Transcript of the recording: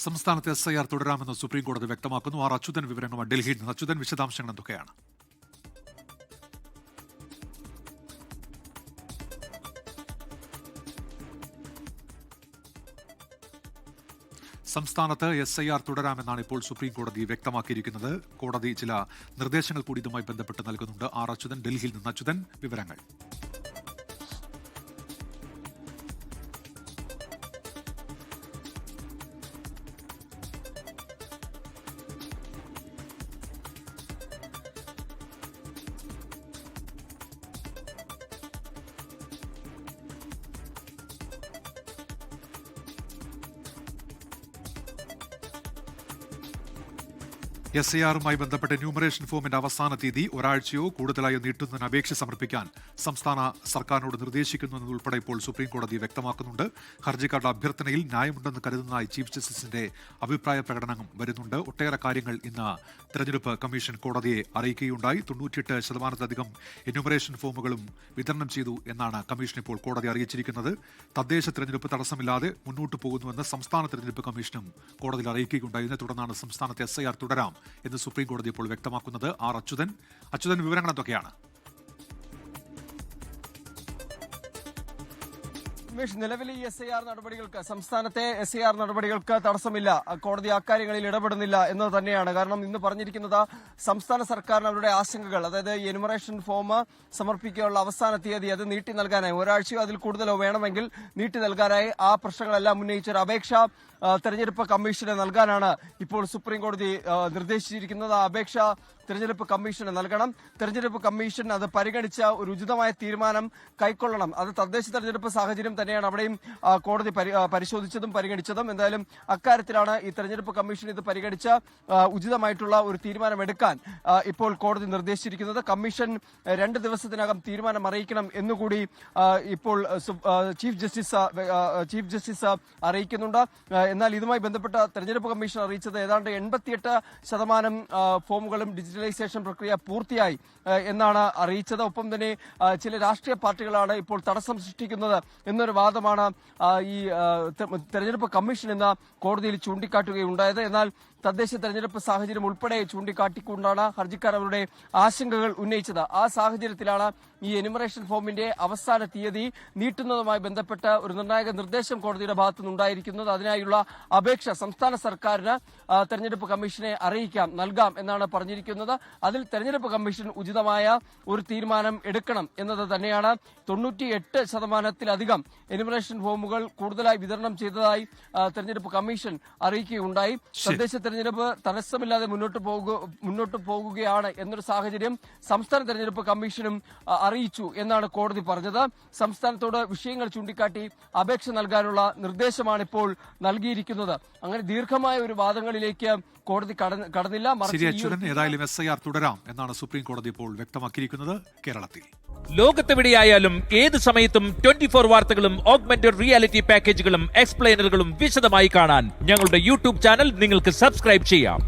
സംസ്ഥാനത്തെ SIR തുടരാമെന്ന് സുപ്രീംകോടതി വ്യക്തമാക്കുന്നു. ആർ അച്യുതൻ വിവരങ്ങളുമായി ഡൽഹിയിൽ നിന്ന്. അച്യുതൻ, വിശദാംശങ്ങൾ എന്തൊക്കെയാണ്? സംസ്ഥാനത്ത് SIR തുടരാമെന്നാണ് ഇപ്പോൾ സുപ്രീംകോടതി വ്യക്തമാക്കിയിരിക്കുന്നത്. കോടതി ചില നിർദ്ദേശങ്ങൾ കൂടി ഇതുമായി ബന്ധപ്പെട്ട് നൽകുന്നുണ്ട്. ആർ അച്യുതൻ ഡൽഹിയിൽ നിന്ന്. അച്യുതൻ, വിവരങ്ങൾ. SIRുമായി ബന്ധപ്പെട്ട എന്യൂമറേഷൻ ഫോമിന്റെ അവസാന തീയതി ഒരാഴ്ചയോ കൂടുതലായോ നീട്ടുന്നതിന് അപേക്ഷ സമർപ്പിക്കാൻ സംസ്ഥാന സർക്കാരിനോട് നിർദ്ദേശിക്കുന്നു എന്നതുൾപ്പെടെ ഇപ്പോൾ സുപ്രീംകോടതി വ്യക്തമാക്കുന്നുണ്ട്. ഹർജിക്കാരുടെ അഭ്യർത്ഥനയിൽ ന്യായമുണ്ടെന്ന് കരുതുന്നതായി ചീഫ് ജസ്റ്റിസിന്റെ അഭിപ്രായ പ്രകടനം വരുന്നുണ്ട്. ഒട്ടേറെ കാര്യങ്ങൾ ഇന്ന് തെരഞ്ഞെടുപ്പ് കമ്മീഷൻ കോടതിയെ അറിയിക്കുകയുണ്ടായി. 98% എന്യൂമറേഷൻ ഫോമുകളും വിതരണം ചെയ്തു എന്നാണ് കമ്മീഷൻ ഇപ്പോൾ കോടതി അറിയിച്ചിരിക്കുന്നത്. തദ്ദേശ തെരഞ്ഞെടുപ്പ് തടസ്സമില്ലാതെ മുന്നോട്ട് പോകുന്നുവെന്ന് സംസ്ഥാന തെരഞ്ഞെടുപ്പ് കമ്മീഷനും കോടതിയിൽ അറിയിക്കുകയുണ്ടായി. ഇതിനെ തുടർന്നാണ് സംസ്ഥാനത്തെ SIR തുടരാം എന്ന് സുപ്രീംകോടതി ഇപ്പോൾ വ്യക്തമാക്കുന്നത്. ആർ അച്യുതൻ, വിവരങ്ങൾ എന്തൊക്കെയാണ്? നിലവിൽ ഈ സംസ്ഥാനത്തെ SIR നടപടികൾക്ക് തടസ്സമില്ല. കോടതി അക്കാര്യങ്ങളിൽ ഇടപെടുന്നില്ല എന്ന് തന്നെയാണ്. കാരണം ഇന്ന് പറഞ്ഞിരിക്കുന്നത് സംസ്ഥാന സർക്കാരിന് അവരുടെ ആശങ്കകൾ, അതായത് എന്യൂമറേഷൻ ഫോം സമർപ്പിക്കാനുള്ള അവസാന തീയതി അത് നീട്ടി നൽകാനായി, ഒരാഴ്ചയോ അതിൽ കൂടുതലോ വേണമെങ്കിൽ നീട്ടി നൽകാനായി ആ പ്രശ്നങ്ങളെല്ലാം ഉന്നയിച്ചൊരു അപേക്ഷ തെരഞ്ഞെടുപ്പ് കമ്മീഷന് നൽകാനാണ് ഇപ്പോൾ സുപ്രീംകോടതി നിർദ്ദേശിച്ചിരിക്കുന്നത്. ആ അപേക്ഷ തെരഞ്ഞെടുപ്പ് കമ്മീഷന് നൽകണം. തെരഞ്ഞെടുപ്പ് കമ്മീഷൻ അത് പരിഗണിച്ച ഒരു ഉചിതമായ തീരുമാനം കൈക്കൊള്ളണം. അത് തദ്ദേശ തെരഞ്ഞെടുപ്പ് സാഹചര്യം തന്നെയാണ് അവിടെയും കോടതി പരിശോധിച്ചതും പരിഗണിച്ചതും. എന്തായാലും അക്കാര്യത്തിലാണ് ഈ തെരഞ്ഞെടുപ്പ് കമ്മീഷൻ ഇത് പരിഗണിച്ച ഉചിതമായിട്ടുള്ള ഒരു തീരുമാനമെടുക്കാൻ ഇപ്പോൾ കോടതി നിർദ്ദേശിച്ചിരിക്കുന്നത്. കമ്മീഷൻ 2 ദിവസത്തിനകം തീരുമാനം അറിയിക്കണം എന്നുകൂടി ഇപ്പോൾ ചീഫ് ജസ്റ്റിസ് അറിയിക്കുന്നുണ്ട്. എന്നാൽ ഇതുമായി ബന്ധപ്പെട്ട തെരഞ്ഞെടുപ്പ് കമ്മീഷൻ അറിയിച്ചത് ഏതാണ്ട് 88% ഫോമുകളും ഡിജിറ്റലൈസേഷൻ പ്രക്രിയ പൂർത്തിയായി എന്നാണ് അറിയിച്ചത്. ഒപ്പം തന്നെ ചില രാഷ്ട്രീയ പാർട്ടികളാണ് ഇപ്പോൾ തടസ്സം സൃഷ്ടിക്കുന്നത് എന്നൊരു വാദമാണ് ഈ തെരഞ്ഞെടുപ്പ് കമ്മീഷൻ ഇന്ന് കോടതിയിൽ ചൂണ്ടിക്കാട്ടുകയുണ്ടായത്. എന്നാൽ തദ്ദേശ തെരഞ്ഞെടുപ്പ് സാഹചര്യം ഉൾപ്പെടെ ചൂണ്ടിക്കാട്ടിക്കൊണ്ടാണ് ഹർജിക്കാർ അവരുടെ ആശങ്കകൾ ഉന്നയിച്ചത്. ആ സാഹചര്യത്തിലാണ് ഈ എന്യൂമറേഷൻ ഫോമിന്റെ അവസാന തീയതി നീട്ടുന്നതുമായി ബന്ധപ്പെട്ട ഒരു നിർണായക നിർദ്ദേശം കോടതിയുടെ ഭാഗത്തുനിന്നുണ്ടായിരിക്കുന്നത്. അതിനായുള്ള അപേക്ഷ സംസ്ഥാന സർക്കാരിന് തെരഞ്ഞെടുപ്പ് കമ്മീഷനെ നൽകാം എന്നാണ് പറഞ്ഞിരിക്കുന്നത്. അതിൽ തെരഞ്ഞെടുപ്പ് കമ്മീഷൻ ഉചിതമായ ഒരു തീരുമാനം എടുക്കണം എന്നത് തന്നെയാണ്. 98% എന്യൂമറേഷൻ ഫോമുകൾ കൂടുതലായി വിതരണം ചെയ്തതായി തെരഞ്ഞെടുപ്പ് കമ്മീഷൻ അറിയിക്കുകയുണ്ടായി. തദ്ദേശ തെരഞ്ഞെടുപ്പ് തടസ്സമില്ലാതെ മുന്നോട്ട് പോകുകയാണ് എന്നൊരു സാഹചര്യം സംസ്ഥാന തെരഞ്ഞെടുപ്പ് കമ്മീഷനും അറിയിച്ചു എന്നാണ് കോടതി പറഞ്ഞത്. സംസ്ഥാനത്തോട് വിഷയങ്ങൾ ചൂണ്ടിക്കാട്ടി അപേക്ഷ നൽകാനുള്ള നിർദ്ദേശമാണ് ഇപ്പോൾ നൽകിയിരിക്കുന്നത്. അങ്ങനെ ദീർഘമായ ഒരു വാദങ്ങളിലേക്ക് കോടതി കടന്നില്ല. ഏതായാലും SIR തുടരാം എന്നാണ് സുപ്രീം കോടതി ഇപ്പോൾ വ്യക്തമാക്കിയിരിക്കുന്നത്. കേരളത്തിൽ ലോകത്തെവിടെയായാലും ഏത് സമയത്തും 24 വാർത്തകളും ഓഗ്മെന്റഡ് റിയാലിറ്റി പാക്കേജുകളും എക്സ്പ്ലെയിനറുകളും വിശദമായി കാണാൻ ഞങ്ങളുടെ YouTube ചാനൽ നിങ്ങൾക്ക് സബ്സ്ക്രൈബ് ചെയ്യാം.